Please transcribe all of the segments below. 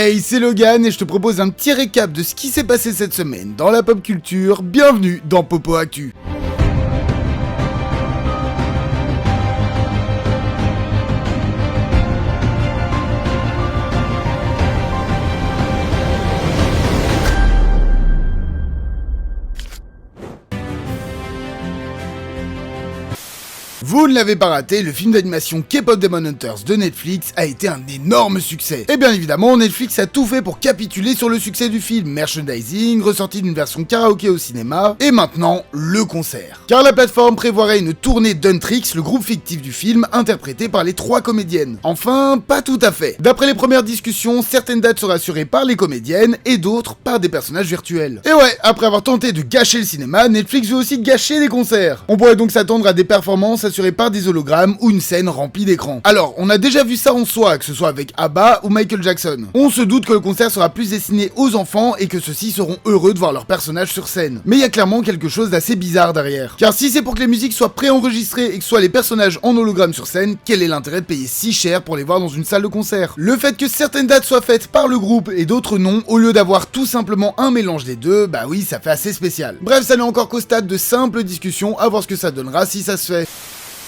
Hey, c'est Logan et je te propose un petit récap de ce qui s'est passé cette semaine dans la pop culture. Bienvenue dans Popo Actu. Vous ne l'avez pas raté, le film d'animation K-Pop Demon Hunters de Netflix a été un énorme succès. Et bien évidemment, Netflix a tout fait pour capituler sur le succès du film. Merchandising, ressortie d'une version karaoké au cinéma, et maintenant, le concert. Car la plateforme prévoirait une tournée d'Huntrix, le groupe fictif du film, interprété par les 3 comédiennes. Enfin, pas tout à fait. D'après les premières discussions, certaines dates seraient assurées par les comédiennes, et d'autres par des personnages virtuels. Et ouais, après avoir tenté de gâcher le cinéma, Netflix veut aussi gâcher les concerts. On pourrait donc s'attendre à des performances assurées par des hologrammes ou une scène remplie d'écrans. Alors, on a déjà vu ça en soi, que ce soit avec ABBA ou Michael Jackson. On se doute que le concert sera plus destiné aux enfants et que ceux-ci seront heureux de voir leurs personnages sur scène. Mais il y a clairement quelque chose d'assez bizarre derrière. Car si c'est pour que les musiques soient préenregistrées et que ce soit les personnages en hologramme sur scène, quel est l'intérêt de payer si cher pour les voir dans une salle de concert? Le fait que certaines dates soient faites par le groupe et d'autres non, au lieu d'avoir tout simplement un mélange des deux, bah oui, ça fait assez spécial. Bref, ça n'est encore qu'au stade de simples discussions, à voir ce que ça donnera si ça se fait.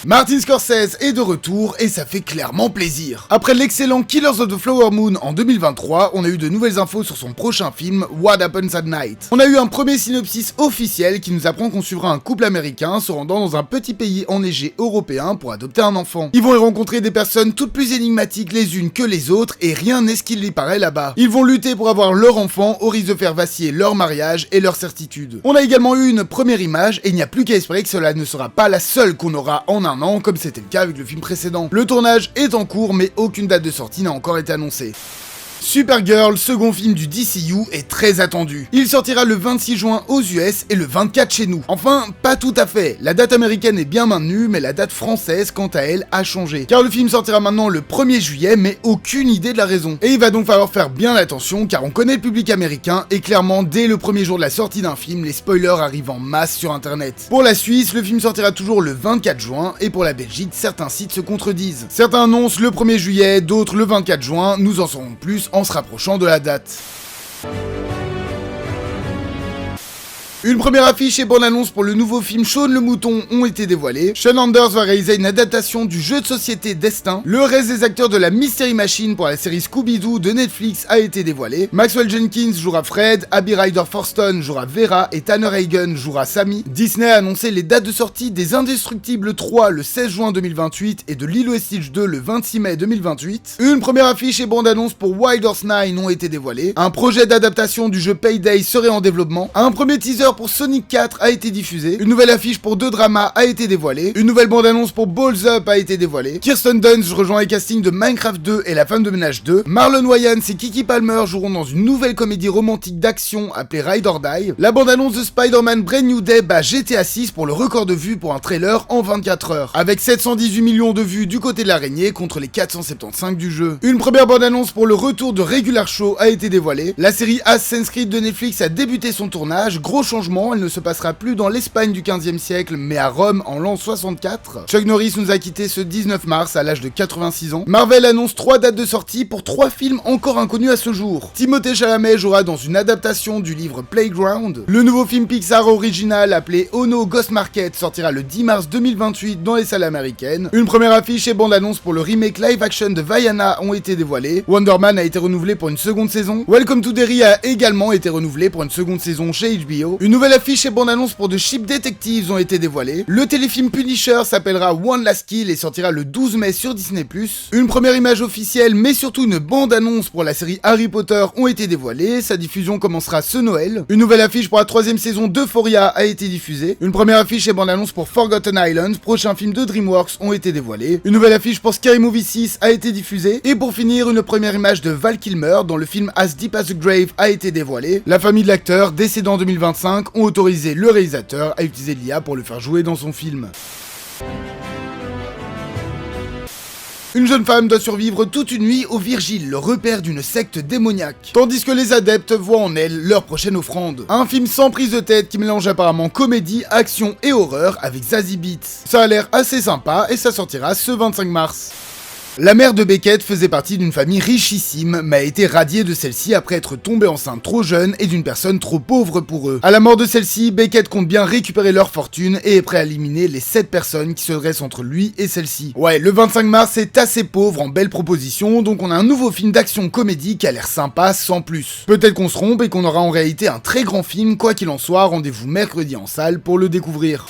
Martin Scorsese est de retour et ça fait clairement plaisir. Après l'excellent Killers of the Flower Moon en 2023, on a eu de nouvelles infos sur son prochain film, What Happens at Night. On a eu un premier synopsis officiel qui nous apprend qu'on suivra un couple américain se rendant dans un petit pays enneigé européen pour adopter un enfant. Ils vont y rencontrer des personnes toutes plus énigmatiques les unes que les autres et rien n'est ce qu'il y paraît là-bas. Ils vont lutter pour avoir leur enfant au risque de faire vaciller leur mariage et leur certitude. On a également eu une première image et il n'y a plus qu'à espérer que cela ne sera pas la seule qu'on aura en un an, comme c'était le cas avec le film précédent. Le tournage est en cours, mais aucune date de sortie n'a encore été annoncée. Supergirl, second film du DCU, est très attendu. Il sortira le 26 juin aux US et le 24 chez nous. Enfin, pas tout à fait. La date américaine est bien maintenue, mais la date française, quant à elle, a changé. Car le film sortira maintenant le 1er juillet, mais aucune idée de la raison. Et il va donc falloir faire bien attention, car on connaît le public américain, et clairement, dès le premier jour de la sortie d'un film, les spoilers arrivent en masse sur internet. Pour la Suisse, le film sortira toujours le 24 juin, et pour la Belgique, certains sites se contredisent. Certains annoncent le 1er juillet, d'autres le 24 juin, nous en saurons plus en se rapprochant de la date. Une première affiche et bande-annonce pour le nouveau film Shaun le Mouton ont été dévoilées. Shawn Anders va réaliser une adaptation du jeu de société Destin. Le reste des acteurs de la Mystery Machine pour la série Scooby-Doo de Netflix a été dévoilé. Maxwell Jenkins jouera Fred, Abby Ryder Forston jouera Vera et Tanner Hagen jouera Sammy. Disney a annoncé les dates de sortie des Indestructibles 3 le 16 juin 2028 et de Lilo et Stitch 2 le 26 mai 2028. Une première affiche et bande-annonce pour Wild Horse 9 ont été dévoilées. Un projet d'adaptation du jeu Payday serait en développement. Un premier teaser pour Sonic 4 a été diffusé, une nouvelle affiche pour 2 dramas a été dévoilée, une nouvelle bande-annonce pour Balls Up a été dévoilée, Kirsten Dunst rejoint les castings de Minecraft 2 et La Femme de Ménage 2, Marlon Wayans et Kiki Palmer joueront dans une nouvelle comédie romantique d'action appelée Ride or Die, la bande-annonce de Spider-Man Brand New Day bat GTA 6 pour le record de vues pour un trailer en 24 heures, avec 718 millions de vues du côté de l'araignée contre les 475 du jeu. Une première bande-annonce pour le retour de Regular Show a été dévoilée, la série Assassin's Creed de Netflix a débuté son tournage, gros changement, elle ne se passera plus dans l'Espagne du 15e siècle, mais à Rome en l'an 64. Chuck Norris nous a quitté ce 19 mars à l'âge de 86 ans. Marvel annonce 3 dates de sortie pour 3 films encore inconnus à ce jour. Timothée Chalamet jouera dans une adaptation du livre Playground. Le nouveau film Pixar original appelé Ono Ghost Market sortira le 10 mars 2028 dans les salles américaines. Une première affiche et bande-annonce pour le remake live-action de Vaiana ont été dévoilées. Wonder Man a été renouvelé pour une seconde saison. Welcome to Derry a également été renouvelé pour une seconde saison chez HBO. Une nouvelle affiche et bande-annonce pour The Ship Detectives ont été dévoilées. Le téléfilm Punisher s'appellera One Last Kill et sortira le 12 mai sur Disney+. Une première image officielle, mais surtout une bande-annonce pour la série Harry Potter ont été dévoilées. Sa diffusion commencera ce Noël. Une nouvelle affiche pour la 3e saison d'Euphoria a été diffusée. Une première affiche et bande-annonce pour Forgotten Island, prochain film de DreamWorks, ont été dévoilées. Une nouvelle affiche pour Scary Movie 6 a été diffusée. Et pour finir, une première image de Val Kilmer dans le film As Deep as the Grave a été dévoilée. La famille de l'acteur, décédé en 2025, ont autorisé le réalisateur à utiliser l'IA pour le faire jouer dans son film. Une jeune femme doit survivre toute une nuit au Virgile, le repère d'une secte démoniaque, tandis que les adeptes voient en elle leur prochaine offrande. Un film sans prise de tête qui mélange apparemment comédie, action et horreur avec Zazie Beetz. Ça a l'air assez sympa et ça sortira ce 25 mars. La mère de Beckett faisait partie d'une famille richissime, mais a été radiée de celle-ci après être tombée enceinte trop jeune et d'une personne trop pauvre pour eux. À la mort de celle-ci, Beckett compte bien récupérer leur fortune et est prêt à éliminer les 7 personnes qui se dressent entre lui et celle-ci. Ouais, le 25 mars est assez pauvre en belles propositions, donc on a un nouveau film d'action-comédie qui a l'air sympa sans plus. Peut-être qu'on se trompe et qu'on aura en réalité un très grand film, quoi qu'il en soit, rendez-vous mercredi en salle pour le découvrir.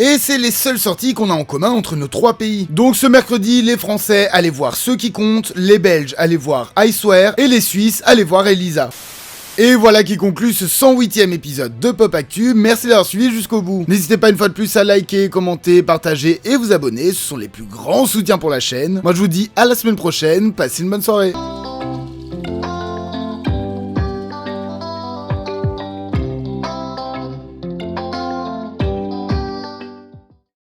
Et c'est les seules sorties qu'on a en commun entre nos 3 pays. Donc ce mercredi, les Français allaient voir Ceux qui comptent, les Belges allaient voir I Swear, et les Suisses allaient voir Elisa. Et voilà qui conclut ce 108e épisode de Pop Actu, merci d'avoir suivi jusqu'au bout. N'hésitez pas une fois de plus à liker, commenter, partager et vous abonner, ce sont les plus grands soutiens pour la chaîne. Moi je vous dis à la semaine prochaine, passez une bonne soirée.